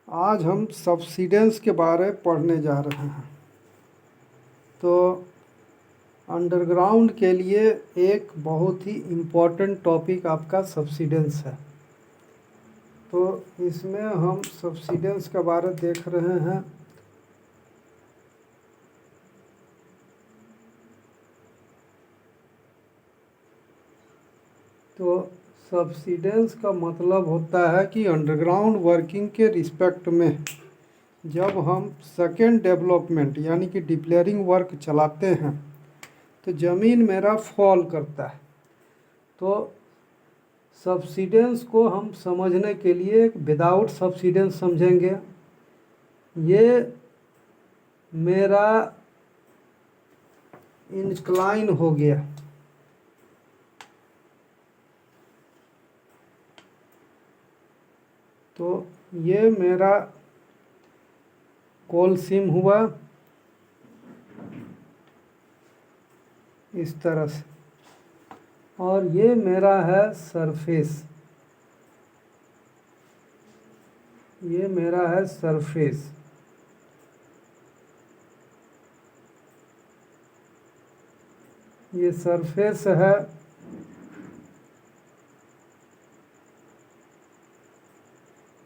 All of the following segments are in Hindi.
आज हम सब्सिडेंस के बारे पढ़ने जा रहे हैं। तो अंडरग्राउंड के लिए एक बहुत ही इम्पोर्टेंट टॉपिक आपका सब्सिडेंस है। तो इसमें हम सब्सिडेंस के बारे देख रहे हैं। तो सब्सिडेंस का मतलब होता है कि अंडरग्राउंड वर्किंग के रिस्पेक्ट में जब हम सेकेंड डेवलपमेंट यानी कि डिप्लेयरिंग वर्क चलाते हैं तो ज़मीन मेरा फॉल करता है। तो सब्सिडेंस को हम समझने के लिए विदाउट सब्सिडेंस समझेंगे। ये मेरा इंक्लाइन हो गया, तो ये मेरा कोलसिम हुआ इस तरह से, और ये मेरा है सरफेस, ये मेरा है सरफेस। ये सरफेस है,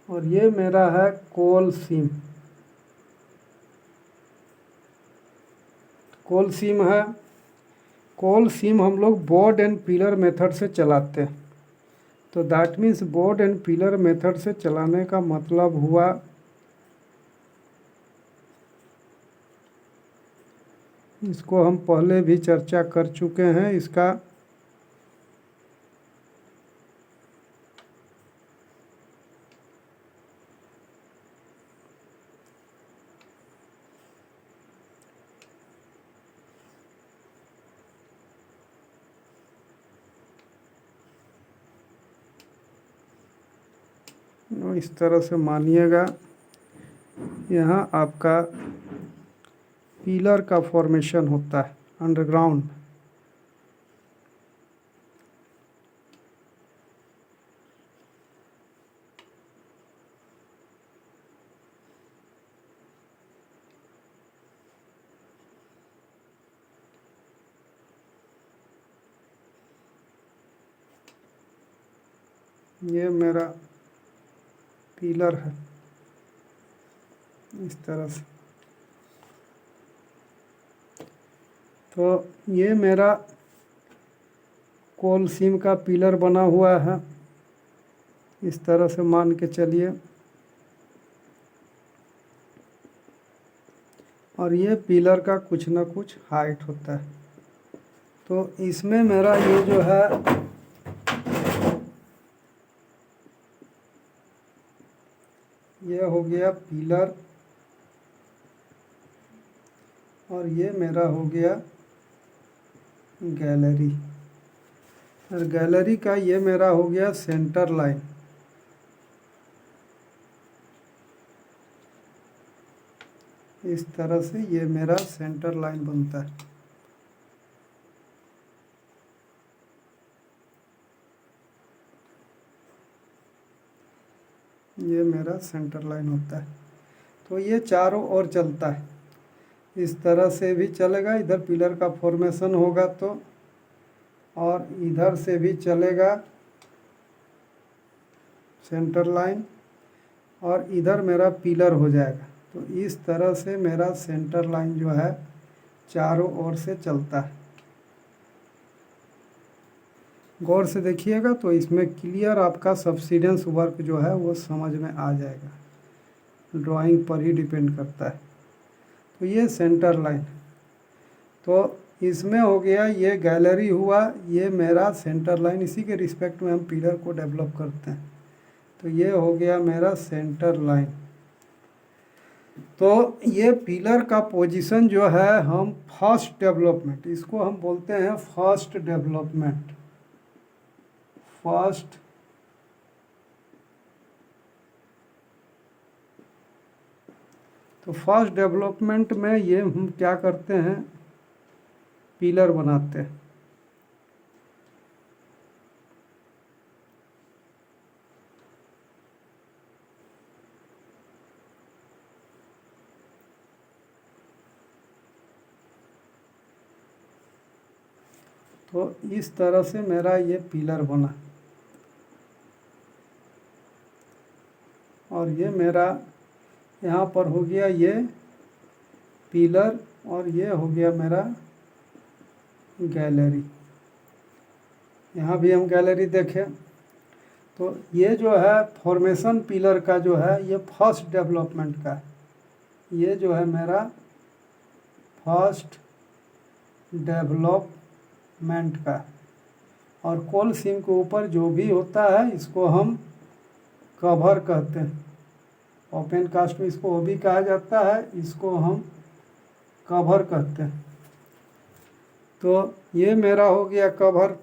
और ये मेरा है कोलसिम। कोलसिम है। कोलसिम हम लोग बोर्ड एंड पिलर मेथड से चलाते हैं। तो that means board and pillar method से चलाने का मतलब हुआ इसको हम पहले भी चर्चा कर चुके हैं। इसका इस तरह से मानिएगा, यहाँ आपका पिलर का फॉर्मेशन होता है अंडरग्राउंड। ये मेरा पिलर है इस तरह से। तो ये मेरा कोलसिम का पिलर बना हुआ है इस तरह से मान के चलिए, और ये पिलर का कुछ ना कुछ हाइट होता है। तो इसमें मेरा ये जो है ये हो गया पिलर, और ये मेरा हो गया गैलरी, और गैलरी का ये मेरा हो गया सेंटर लाइन। इस तरह से ये मेरा सेंटर लाइन बनता है। ये मेरा सेंटर लाइन होता है। तो ये चारों ओर चलता है, इस तरह से भी चलेगा, इधर पिलर का फॉर्मेशन होगा तो, और इधर से भी चलेगा सेंटर लाइन, और इधर मेरा पिलर हो जाएगा। तो इस तरह से मेरा सेंटर लाइन जो है चारों ओर से चलता है। गौर से देखिएगा तो इसमें क्लियर आपका सब्सिडेंस वर्क जो है वो समझ में आ जाएगा। ड्राइंग पर ही डिपेंड करता है। तो ये सेंटर लाइन, तो इसमें हो गया ये गैलरी हुआ, ये मेरा सेंटर लाइन, इसी के रिस्पेक्ट में हम पिलर को डेवलप करते हैं। तो ये हो गया मेरा सेंटर लाइन। तो ये पिलर का पोजीशन जो है हम फर्स्ट डेवलपमेंट, इसको हम बोलते हैं फर्स्ट डेवलपमेंट। फर्स्ट तो फर्स्ट डेवलपमेंट में ये हम क्या करते हैं, पिलर बनाते हैं। तो इस तरह से मेरा ये पिलर बना, और ये मेरा यहाँ पर हो गया ये पिलर, और ये हो गया मेरा गैलरी। यहाँ भी हम गैलरी देखें तो ये जो है फॉर्मेशन पिलर का जो है ये फर्स्ट डेवलपमेंट का है, ये जो है मेरा फर्स्ट डेवलपमेंट का। और कोल सीम के ऊपर जो भी होता है इसको हम कवर कहते हैं, ओपन कास्ट में इसको वो भी कहा जाता है, इसको हम कवर कहते हैं। तो ये मेरा हो गया कवर।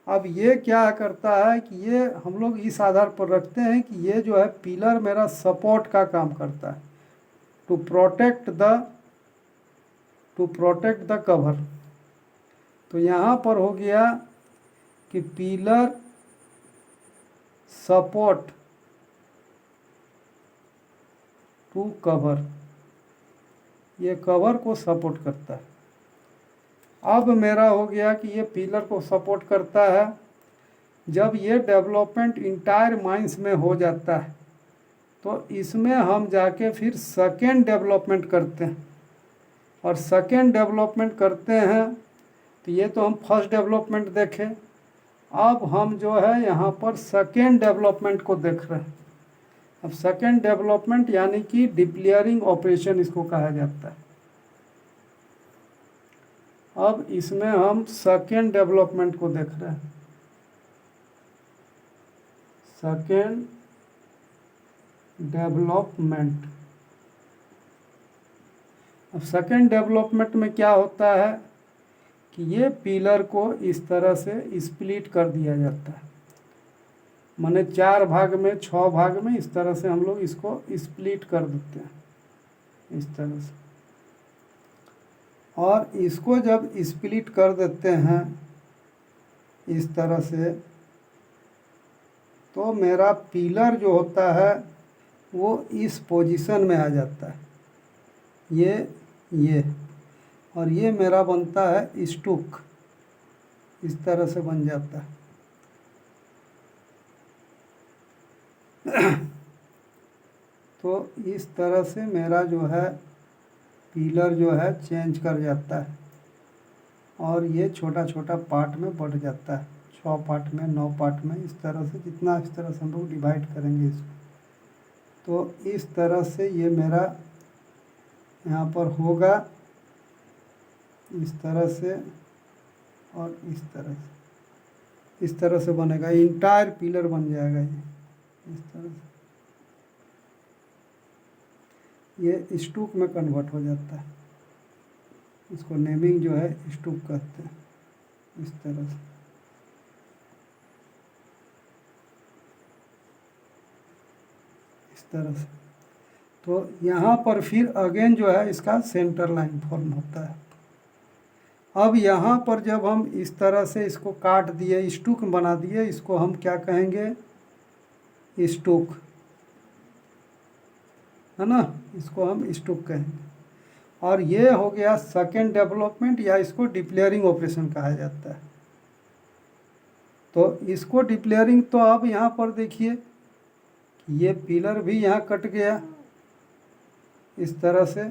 अब ये क्या करता है कि ये हम लोग इस आधार पर रखते हैं कि ये जो है पिलर मेरा सपोर्ट का काम करता है, टू प्रोटेक्ट द कवर। तो यहाँ पर हो गया कि पिलर सपोर्ट टू कवर, ये कवर को सपोर्ट करता है। अब मेरा हो गया कि ये पिलर को सपोर्ट करता है। जब ये डेवलपमेंट इंटायर माइंस में हो जाता है तो इसमें हम जाके फिर सेकेंड डेवलपमेंट करते हैं, और सेकेंड डेवलपमेंट करते हैं तो ये तो हम फर्स्ट डेवलपमेंट देखें, अब हम जो है यहाँ पर सेकेंड डेवलपमेंट को देख रहे हैं। अब सेकेंड डेवलपमेंट यानी कि डिप्लेयरिंग ऑपरेशन इसको कहा जाता है। अब इसमें हम सेकेंड डेवलपमेंट को देख रहे हैं, सेकेंड डेवलपमेंट। अब सेकेंड डेवलपमेंट में क्या होता है कि ये पिलर को इस तरह से स्प्लिट कर दिया जाता है, माने 4 भाग में 6 भाग में इस तरह से हम लोग इसको स्प्लिट कर देते हैं इस तरह से। और इसको जब स्प्लिट कर देते हैं इस तरह से तो मेरा पिलर जो होता है वो इस पोजीशन में आ जाता है, ये और ये मेरा बनता है स्टूक, इस तरह से बन जाता है। तो इस तरह से मेरा जो है पिलर जो है चेंज कर जाता है, और ये छोटा छोटा पार्ट में बढ़ जाता है, 6 पार्ट में 9 पार्ट में, इस तरह से जितना इस तरह से हम लोग डिवाइड करेंगे इसको। तो इस तरह से ये मेरा यहाँ पर होगा इस तरह से, और इस तरह से बनेगा, इंटायर पिलर बन जाएगा ये इस तरह से। ये स्टूक में कन्वर्ट हो जाता है, इसको नेमिंग जो है स्टूक कहते हैं इस तरह से। इस तरह से तो यहाँ पर फिर अगेन जो है इसका सेंटर लाइन फॉर्म होता है। अब यहाँ पर जब हम इस तरह से इसको काट दिए, स्टूक बना दिए, इसको हम क्या कहेंगे, स्टूक, है ना, इसको हम स्टूक कहेंगे। और ये हो गया सेकेंड डेवलपमेंट, या इसको डिप्लेयरिंग ऑपरेशन कहा जाता है। तो इसको डिप्लेयरिंग, तो अब यहाँ पर देखिए ये पिलर भी यहाँ कट गया इस तरह से,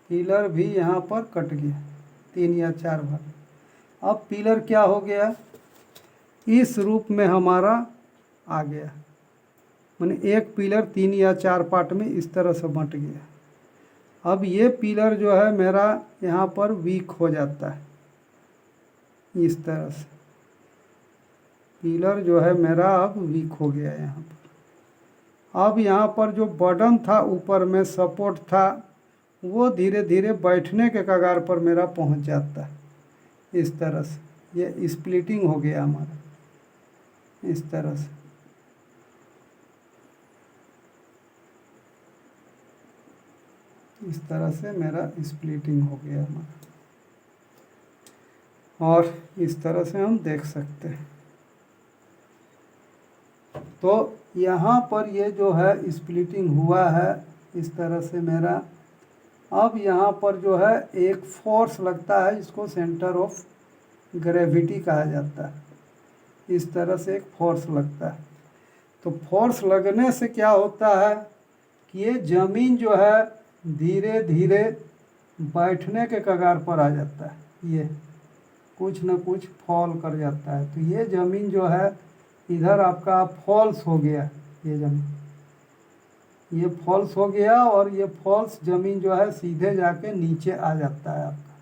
पिलर भी यहाँ पर कट गया 3 या 4 भाग। अब पिलर क्या हो गया, इस रूप में हमारा आ गया, माने एक पिलर 3 या 4 पार्ट में इस तरह से बंट गया। अब ये पिलर जो है मेरा यहाँ पर वीक हो जाता है इस तरह से, पिलर जो है मेरा अब वीक हो गया यहाँ पर। अब यहाँ पर जो बटन था ऊपर में सपोर्ट था वो धीरे धीरे बैठने के कगार पर मेरा पहुँच जाता है इस तरह से। ये स्प्लिटिंग हो गया हमारा इस तरह से। इस तरह से मेरा स्प्लिटिंग हो गया हमारा, और इस तरह से हम देख सकते हैं। तो यहाँ पर ये जो है स्प्लिटिंग हुआ है इस तरह से मेरा अब यहाँ पर जो है एक फोर्स लगता है, इसको सेंटर ऑफ ग्रेविटी कहा जाता है। इस तरह से एक फोर्स लगता है। तो फोर्स लगने से क्या होता है कि ये ज़मीन जो है धीरे धीरे बैठने के कगार पर आ जाता है, ये कुछ न कुछ फॉल कर जाता है। तो ये ज़मीन जो है इधर आपका फॉल्स हो गया, ये ज़मीन ये फॉल्स हो गया, और ये फॉल्स ज़मीन जो है सीधे जाके नीचे आ जाता है आपका।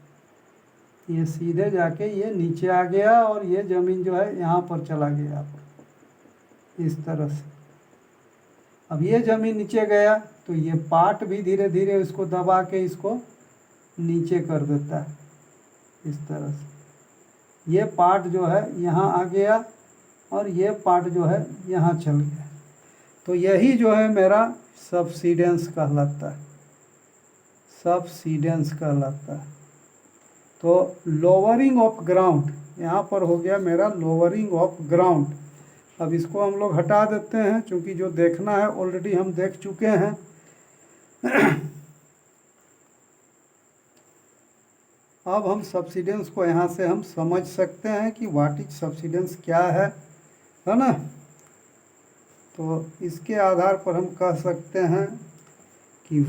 ये सीधे जाके ये नीचे आ गया, और ये ज़मीन जो है यहाँ पर चला गया आपका इस तरह से। अब ये ज़मीन नीचे गया तो ये पार्ट भी धीरे धीरे इसको दबा के इसको नीचे कर देता है इस तरह से। ये पार्ट जो है यहाँ आ गया, और ये पार्ट जो है यहाँ चल गया। तो यही जो है मेरा सबसिडेंस कहलाता है, सबसिडेंस कहलाता है। तो लोअरिंग ऑफ ग्राउंड यहाँ पर हो गया मेरा लोअरिंग ऑफ ग्राउंड। अब इसको हम लोग हटा देते हैं, क्योंकि जो देखना है ऑलरेडी हम देख चुके हैं। अब हम सबसिडेंस को यहाँ से हम समझ सकते हैं कि व्हाट इज सबसिडेंस क्या है ना। तो इसके आधार पर हम कह सकते हैं कि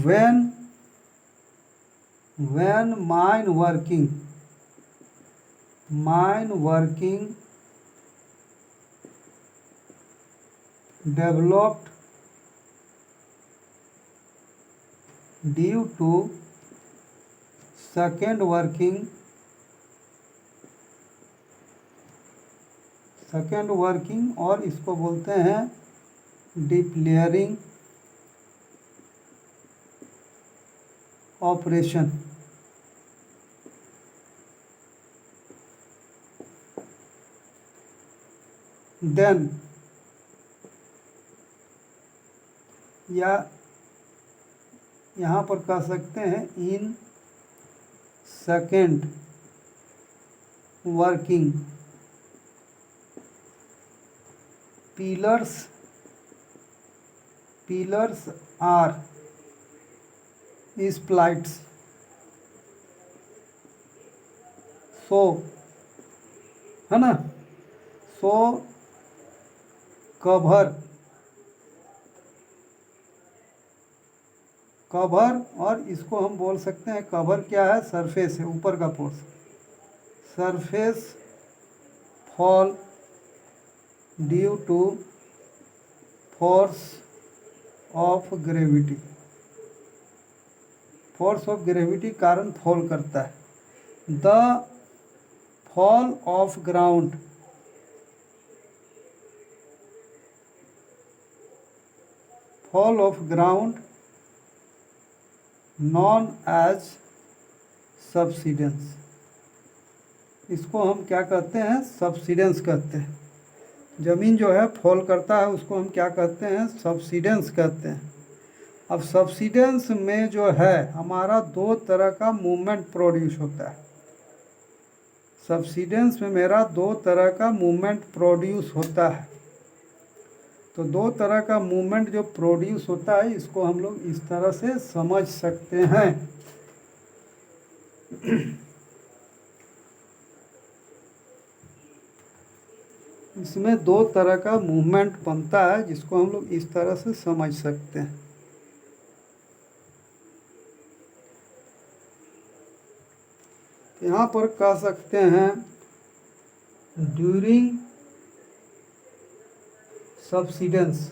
when mine working developed due to second working, और इसको बोलते हैं डीप लेयरिंग ऑपरेशन। देन या यहाँ पर कह सकते हैं in second working pillars are splits. So है ना, सो कवर, और इसको हम बोल सकते हैं कवर क्या है, सरफेस है, ऊपर का portion. Surface fall due to force of gravity, force of gravity कारण फॉल करता है। The fall of ground known as subsidence. इसको हम क्या कहते हैं, सबसिडेंस कहते हैं। ज़मीन जो है फॉल करता है उसको हम क्या कहते हैं, सबसिडेंस कहते हैं। अब सबसिडेंस में जो है हमारा दो तरह का मूवमेंट प्रोड्यूस होता है। सबसिडेंस में मेरा दो तरह का मूवमेंट प्रोड्यूस होता है। तो दो तरह का मूवमेंट जो प्रोड्यूस होता है इसको हम लोग इस तरह से समझ सकते हैं। इसमें दो तरह का मूवमेंट बनता है जिसको हम लोग इस तरह से समझ सकते हैं। यहाँ पर कह सकते हैं during subsidence,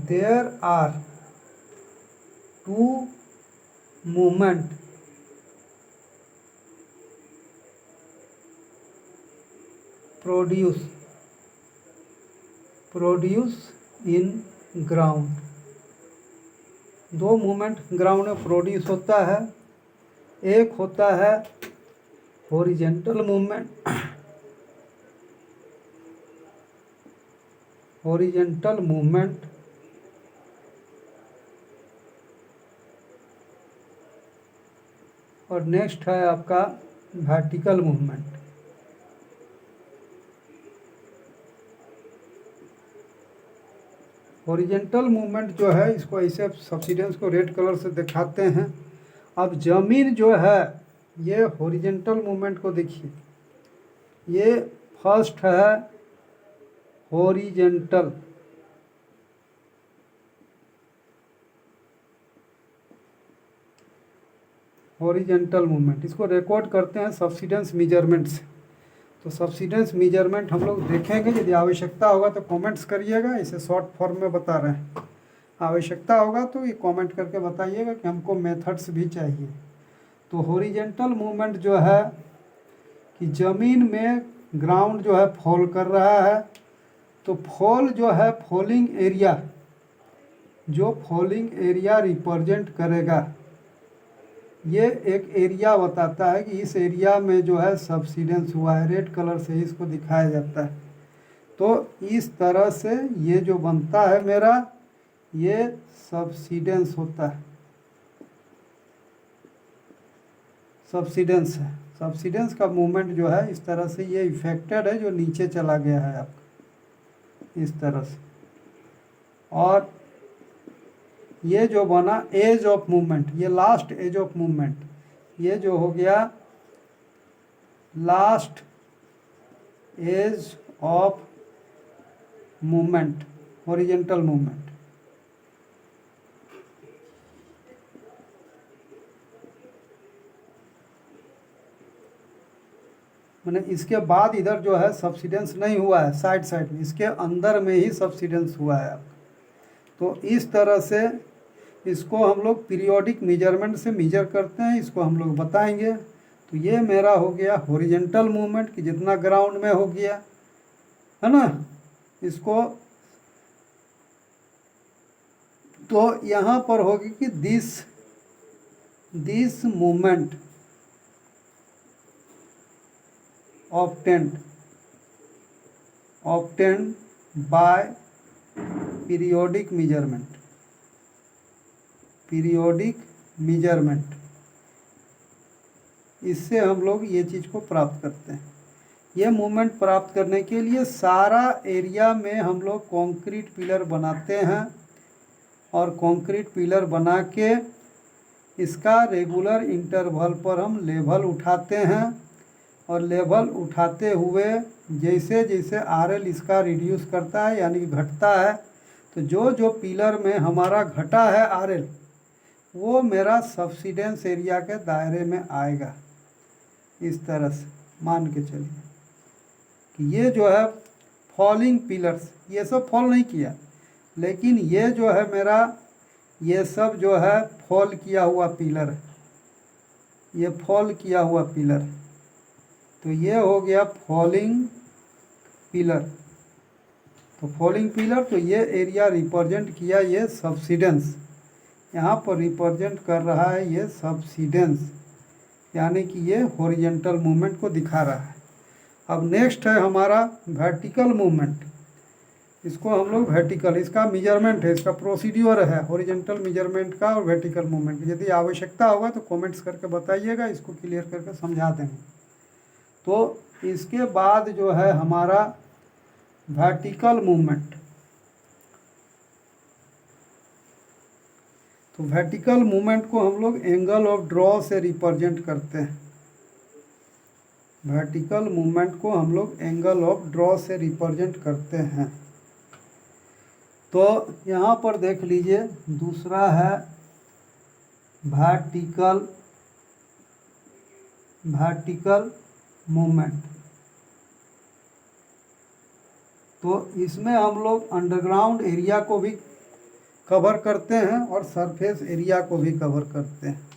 there are two movement produce in ground। दो मूवमेंट ग्राउंड में प्रोड्यूस होता है। एक होता है हॉरिजेंटल मूवमेंट, और नेक्स्ट है आपका वर्टिकल मूवमेंट। हॉरिजेंटल मूवमेंट जो है इसको ऐसे सब्सिडेंस को रेड कलर से दिखाते हैं। अब जमीन जो है ये हॉरिजेंटल मूवमेंट को देखिए, ये फर्स्ट है हॉरिजेंटल, हॉरिजेंटल मूवमेंट, इसको रिकॉर्ड करते हैं सब्सिडेंस मेजरमेंट से। तो सब्सिडेंस मेजरमेंट हम लोग देखेंगे, यदि आवश्यकता होगा तो कमेंट्स करिएगा, इसे शॉर्ट फॉर्म में बता रहे हैं। आवश्यकता होगा तो ये कमेंट करके बताइएगा कि हमको मेथड्स भी चाहिए। तो हॉरिजेंटल मूवमेंट जो है कि ज़मीन में ग्राउंड जो है फॉल कर रहा है, तो फॉल जो है फॉलिंग एरिया, जो फॉलिंग एरिया रिप्रेजेंट करेगा, ये एक एरिया बताता है कि इस एरिया में जो है सब्सिडेंस हुआ है, रेड कलर से इसको दिखाया जाता है। तो इस तरह से ये जो बनता है मेरा, ये सब्सिडेंस होता है, सब्सिडेंस है। सब्सिडेंस का मूवमेंट जो है इस तरह से ये इफेक्टेड है, जो नीचे चला गया है आपका इस तरह से। और ये जो बना एज ऑफ मूवमेंट, ये लास्ट एज ऑफ मूवमेंट, ये जो हो गया last edge of movement, horizontal movement. मैंने इसके बाद इधर जो है सब्सिडेंस नहीं हुआ है, साइड साइड में, इसके अंदर में ही सब्सिडेंस हुआ है आपका। तो इस तरह से इसको हम लोग पीरियोडिक मेजरमेंट से मेजर करते हैं, इसको हम लोग बताएंगे। तो ये मेरा हो गया हॉरिजेंटल मूवमेंट कि जितना ग्राउंड में हो गया है ना, इसको तो यहाँ पर होगी कि this movement obtained by periodic measurement, इससे हम लोग ये चीज़ को प्राप्त करते हैं। ये मूवमेंट प्राप्त करने के लिए सारा एरिया में हम लोग कंक्रीट पिलर बनाते हैं, और कंक्रीट पिलर बना के इसका रेगुलर इंटरवल पर हम लेवल उठाते हैं, और लेवल उठाते हुए जैसे जैसे आरएल इसका रिड्यूस करता है यानी कि घटता है, तो जो जो पिलर में हमारा घटा है आरएल, वो मेरा सब्सिडेंस एरिया के दायरे में आएगा। इस तरह से मान के चलिए कि ये जो है फॉलिंग पिलर्स, ये सब फॉल नहीं किया, लेकिन ये जो है मेरा, ये सब जो है फॉल किया हुआ पिलर है, ये फॉल किया हुआ पिलर। तो ये हो गया फॉलिंग पिलर। तो फॉलिंग पिलर, तो ये एरिया रिप्रेजेंट किया, ये सब्सिडेंस यहाँ पर रिप्रेजेंट कर रहा है, ये सब्सिडेंस, यानी कि ये हॉरिजेंटल मूवमेंट को दिखा रहा है। अब नेक्स्ट है हमारा वर्टिकल मूवमेंट। इसको हम लोग वर्टिकल, इसका मेजरमेंट है, इसका प्रोसीड्यूर है हॉरिजेंटल मेजरमेंट का और वर्टिकल मूवमेंट। यदि आवश्यकता होगा तो कमेंट्स करके बताइएगा, इसको क्लियर करके समझा देंगे। तो इसके बाद जो है हमारा वर्टिकल मूवमेंट, तो वर्टिकल मूवमेंट को हम लोग एंगल ऑफ ड्रॉ से रिप्रेजेंट करते हैं। वर्टिकल मूवमेंट को हम लोग एंगल ऑफ ड्रॉ से रिप्रेजेंट करते हैं। तो यहाँ पर देख लीजिए, दूसरा है वर्टिकल मूवमेंट। तो इसमें हम लोग अंडरग्राउंड एरिया को भी कवर करते हैं और सरफेस एरिया को भी कवर करते हैं।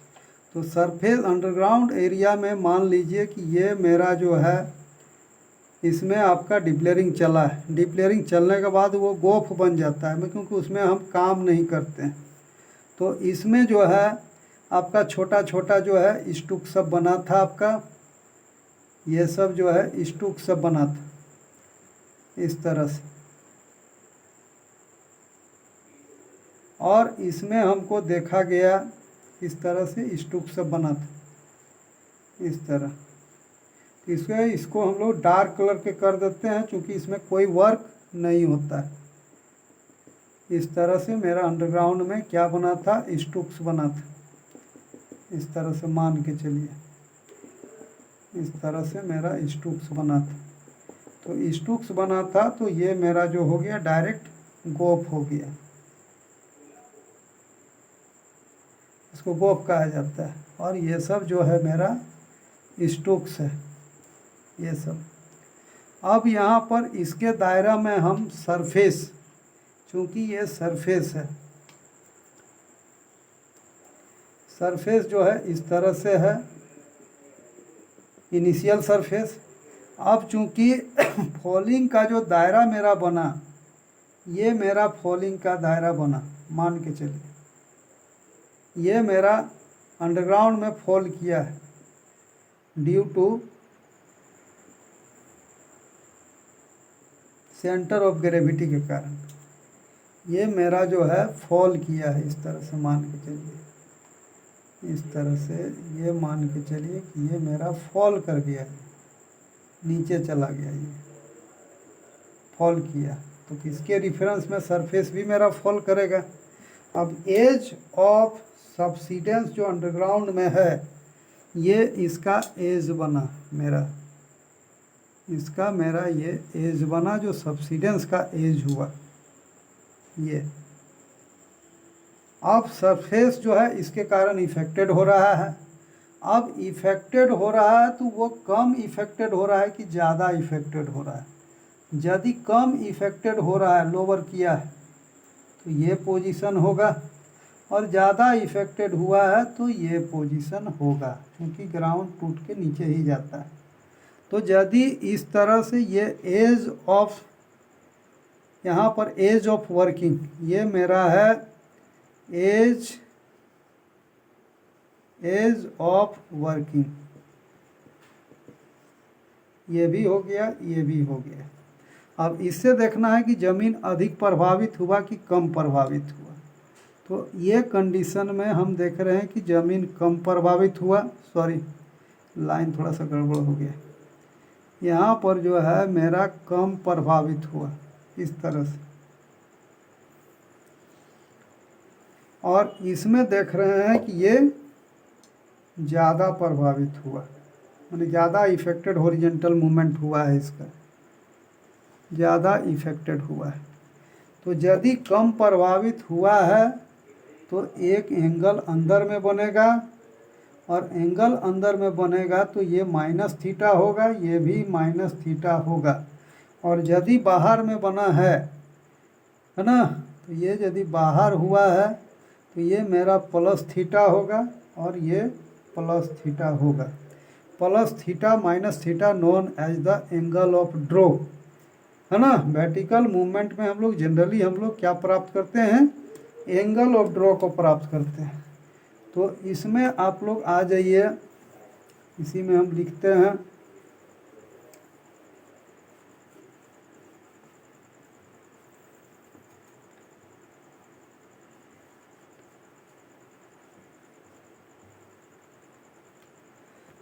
तो सरफेस अंडरग्राउंड एरिया में मान लीजिए कि ये मेरा जो है, इसमें आपका डिप्लेयरिंग चला है, डिप्लेयरिंग चलने के बाद वो गोफ बन जाता है, क्योंकि उसमें हम काम नहीं करते हैं। तो इसमें जो है आपका छोटा छोटा जो है स्टूक सब बना था आपका, ये सब जो है स्टूक सब बना था इस तरह से, और इसमें हमको देखा गया इस तरह से स्टूक सब बना था इस तरह। तो इसको हम लोग डार्क कलर के कर देते हैं, क्योंकि इसमें कोई वर्क नहीं होता है। इस तरह से मेरा अंडरग्राउंड में क्या बना था, स्टूक्स बना था। इस तरह से मान के चलिए, इस तरह से मेरा स्टूक्स बना था। तो स्टूक्स बना था, तो ये मेरा जो हो गया डायरेक्ट गोफ हो गया। इसको गोफ कहा जाता है। और ये सब जो है मेरा स्टूक्स है, ये सब। अब यहाँ पर इसके दायरा में हम सरफेस, चूँकि ये सरफेस है, सरफेस जो है इस तरह से है, इनिशियल सरफेस। अब चूँकि फॉलिंग का जो दायरा मेरा बना, ये मेरा फॉलिंग का दायरा बना, मान के चलिए ये मेरा अंडरग्राउंड में फॉल किया है due to centre of gravity के कारण। ये मेरा जो है फॉल किया है, इस तरह से मान के चलिए, इस तरह से ये मान के चलिए कि ये मेरा फॉल कर गया है, नीचे चला गया, ये फॉल किया। तो किसके रेफरेंस में सरफेस भी मेरा फॉल करेगा। अब एज ऑफ सबसिडेंस जो अंडरग्राउंड में है, ये इसका एज बना मेरा, इसका मेरा ये एज बना, जो सबसिडेंस का एज हुआ ये। अब सरफेस जो है इसके कारण इफेक्टेड हो रहा है। अब इफेक्टेड हो रहा है तो वो कम इफेक्टेड हो रहा है कि ज़्यादा इफेक्टेड हो रहा है। यदि कम इफेक्टेड हो रहा है, लोअर किया है, तो ये पोजीशन होगा, और ज़्यादा इफेक्टेड हुआ है तो ये पोजीशन होगा, क्योंकि ग्राउंड टूट के नीचे ही जाता है। तो यदि इस तरह से ये एज ऑफ, यहाँ पर एज ऑफ वर्किंग, ये मेरा है एज ऑफ वर्किंग, ये भी हो गया, ये भी हो गया। अब इससे देखना है कि ज़मीन अधिक प्रभावित हुआ कि कम प्रभावित हुआ। तो ये कंडीशन में हम देख रहे हैं कि ज़मीन कम प्रभावित हुआ, सॉरी लाइन थोड़ा सा गड़बड़ हो गया, यहाँ पर जो है मेरा कम प्रभावित हुआ इस तरह से। और इसमें देख रहे हैं कि ये ज़्यादा प्रभावित हुआ, यानी ज़्यादा इफेक्टेड हॉरिजॉन्टल मूवमेंट हुआ है, इसका ज़्यादा इफेक्टेड हुआ है। तो यदि कम प्रभावित हुआ है तो एक एंगल अंदर में बनेगा, और एंगल अंदर में बनेगा तो ये माइनस थीटा होगा, ये भी माइनस थीटा होगा। और यदि बाहर में बना है ना, तो ये यदि बाहर हुआ है तो ये मेरा प्लस थीटा होगा, और ये प्लस थीटा होगा। Plus theta minus theta known as the angle of draw, है ना। वर्टिकल मूवमेंट में हम लोग जनरली क्या प्राप्त करते हैं, एंगल ऑफ ड्रॉ को प्राप्त करते हैं। तो इसमें आप लोग आ जाइए, इसी में हम लिखते हैं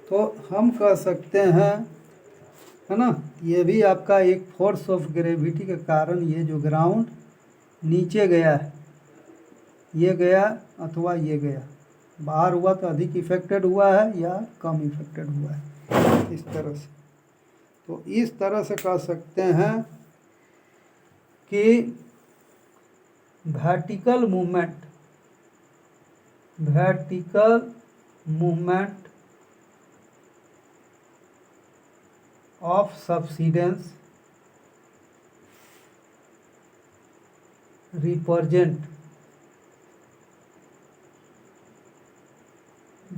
तो हम कह सकते हैं, है ना, ये भी आपका एक फोर्स ऑफ ग्रेविटी के कारण ये जो ग्राउंड नीचे गया है, ये गया अथवा ये गया, बाहर हुआ तो अधिक इफेक्टेड हुआ है या कम इफेक्टेड हुआ है, इस तरह से। तो इस तरह से कह सकते हैं कि vertical movement of subsidence represent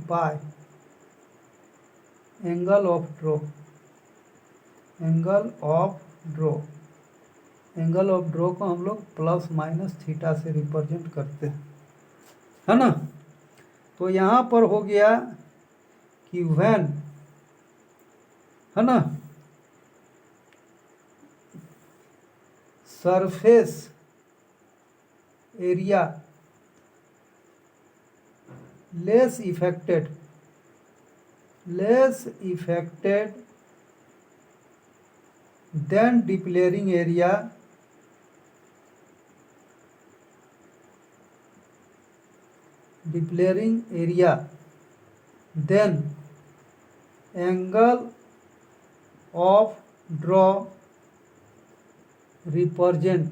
by angle of draw. Angle of draw को हम लोग प्लस माइनस थीटा से रिप्रेजेंट करते हैं, है ना। तो यहाँ पर हो गया कि व्हेन, है ना, surface area less affected then declaring area then angle of draw represent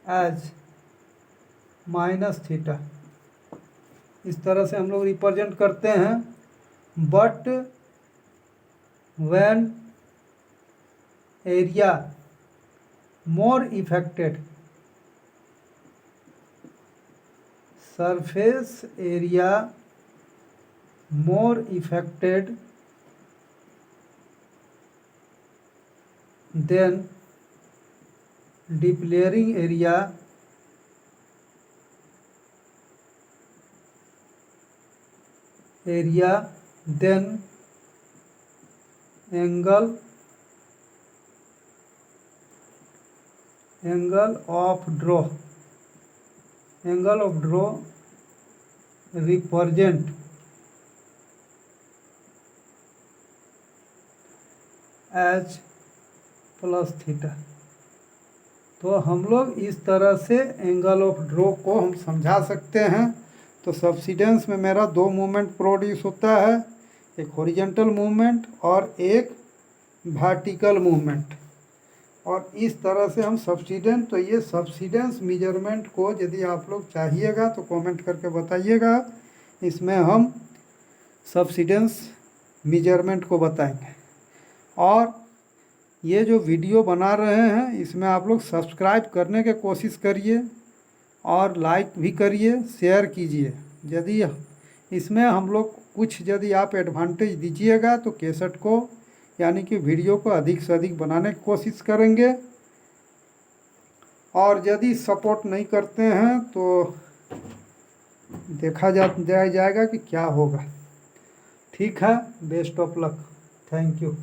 as minus theta. इस तरह से हम लोग रिप्रेजेंट करते हैं। But when area more affected, surface area more affected then declaring area then angle of draw represent as plus theta. तो हम लोग इस तरह से एंगल ऑफ ड्रॉ को हम समझा सकते हैं। तो सबसिडेंस में मेरा दो मूवमेंट प्रोड्यूस होता है, एक हॉरिजॉन्टल मूवमेंट और एक वर्टिकल मूवमेंट। और इस तरह से हम सबसिडेंस, तो ये सबसिडेंस मेजरमेंट को यदि आप लोग चाहिएगा तो कमेंट करके बताइएगा, इसमें हम सबसिडेंस मेजरमेंट को बताएंगे। और ये जो वीडियो बना रहे हैं इसमें आप लोग सब्सक्राइब करने की कोशिश करिए और लाइक भी करिए, शेयर कीजिए। यदि इसमें हम लोग कुछ यदि आप एडवांटेज दीजिएगा तो कैसेट को यानी कि वीडियो को अधिक से अधिक बनाने की कोशिश करेंगे। और यदि सपोर्ट नहीं करते हैं तो देखा जाएगा कि क्या होगा। ठीक है, best of luck, thank you.